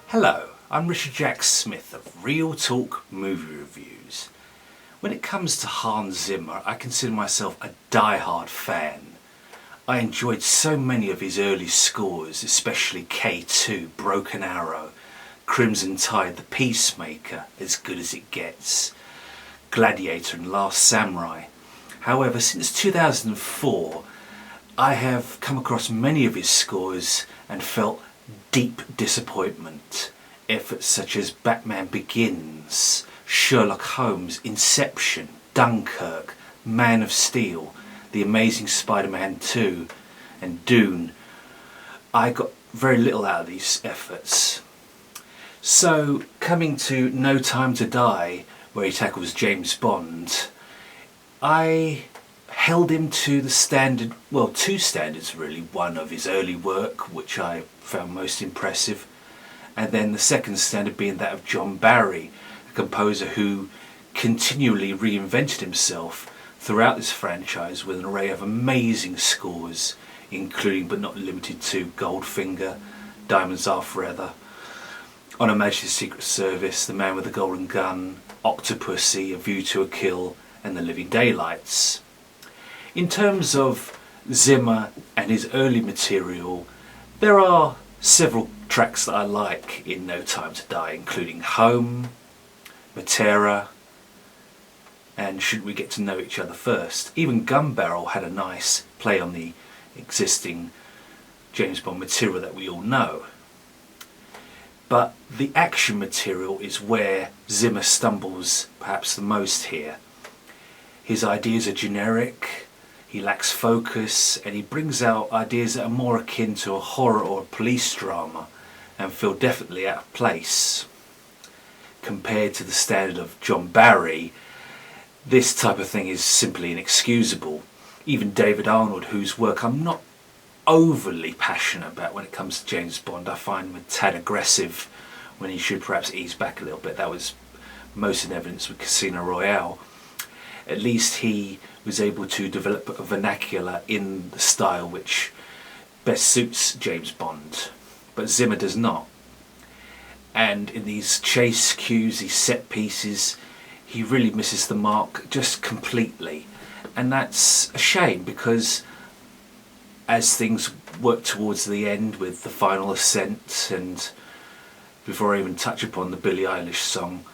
Hello, I'm Richard Jack Smith of Real Talk Movie Reviews. When it comes to Hans Zimmer, I consider myself a die-hard fan. I enjoyed so many of his early scores, especially K2, Broken Arrow, Crimson Tide, The Peacemaker, As Good As It Gets, Gladiator and Last Samurai. However, since 2004, I have come across many of his scores and felt deep disappointment. Efforts such as Batman Begins, Sherlock Holmes, Inception, Dunkirk, Man of Steel, The Amazing Spider-Man 2 and Dune. I got very little out of these efforts. So coming to No Time to Die, where he tackles James Bond, I held him to the standard, well, two standards really. One of his early work, which I found most impressive, and then the second standard being that of John Barry, a composer who continually reinvented himself throughout this franchise with an array of amazing scores, including but not limited to Goldfinger, Diamonds Are Forever, On Her Majesty's Secret Service, The Man with the Golden Gun, Octopussy, A View to a Kill, and The Living Daylights. In terms of Zimmer and his early material, there are several tracks that I like in No Time to Die, including Home, Matera, and Should We Get to Know Each Other First. Even Gun Barrel had a nice play on the existing James Bond material that we all know. But the action material is where Zimmer stumbles perhaps the most here. His ideas are generic, he lacks focus, and he brings out ideas that are more akin to a horror or a police drama and feel definitely out of place. Compared to the standard of John Barry, this type of thing is simply inexcusable. Even David Arnold, whose work I'm not overly passionate about when it comes to James Bond, I find him a tad aggressive when he should perhaps ease back a little bit. That was most in evidence with Casino Royale. At least he was able to develop a vernacular in the style which best suits James Bond, but Zimmer does not. And in these chase cues, these set pieces, he really misses the mark just completely. And that's a shame, because as things work towards the end with the final ascent, and before I even touch upon the Billie Eilish song,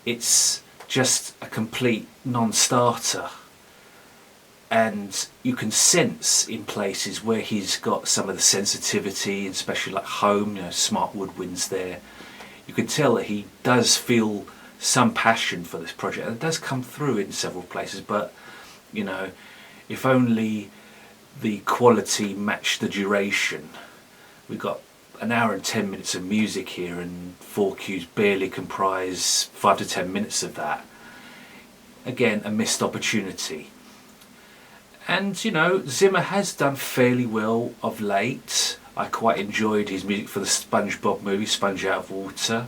it's just a complete non-starter. And you can sense in places where he's got some of the sensitivity, especially like Home, Smart Woodwinds there. You can tell that he does feel some passion for this project, and it does come through in several places, but if only the quality matched the duration. We've got an hour and 10 minutes of music here, and 4 cues barely comprise 5 to 10 minutes of that. Again, a missed opportunity. And Zimmer has done fairly well of late. I quite enjoyed his music for the SpongeBob movie, Sponge Out of Water.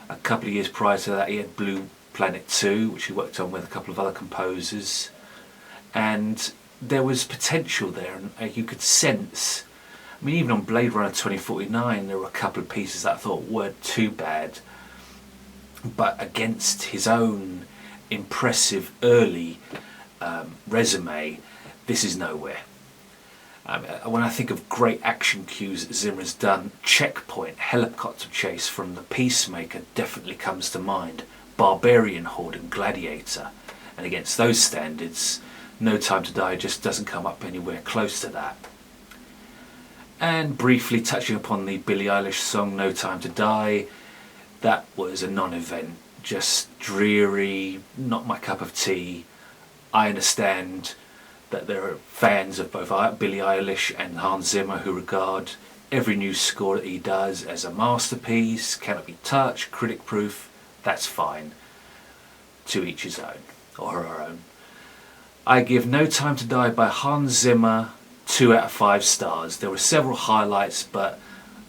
A couple of years prior to that, he had Blue Planet 2, which he worked on with a couple of other composers. And there was potential there, and you could sense. I mean, even on Blade Runner 2049, there were a couple of pieces that I thought weren't too bad. But against his own impressive early resume, this is nowhere. When I think of great action cues that Zimmer has done, Checkpoint, Helicopter Chase from The Peacemaker definitely comes to mind, Barbarian Horde and Gladiator, and against those standards, No Time to Die just doesn't come up anywhere close to that. And briefly touching upon the Billie Eilish song No Time to Die, that was a non-event, just dreary, not my cup of tea. I understand that there are fans of both Billie Eilish and Hans Zimmer who regard every new score that he does as a masterpiece, cannot be touched, critic proof. That's fine. To each his own, or her own. I give No Time to Die by Hans Zimmer 2 out of 5 stars. There were several highlights, but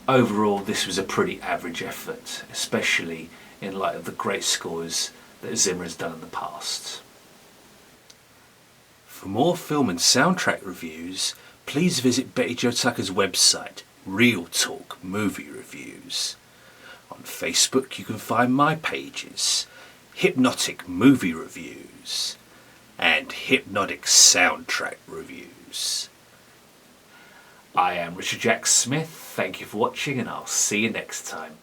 overall this was a pretty average effort, especially in light of the great scores that Zimmer has done in the past. For more film and soundtrack reviews, please visit Betty Jo Tucker's website, Real Talk Movie Reviews. On Facebook you can find my pages, Hip-Notic Movie Reviews and Hip-Notic Soundtrack Reviews. I am Richard Jack Smith, thank you for watching and I'll see you next time.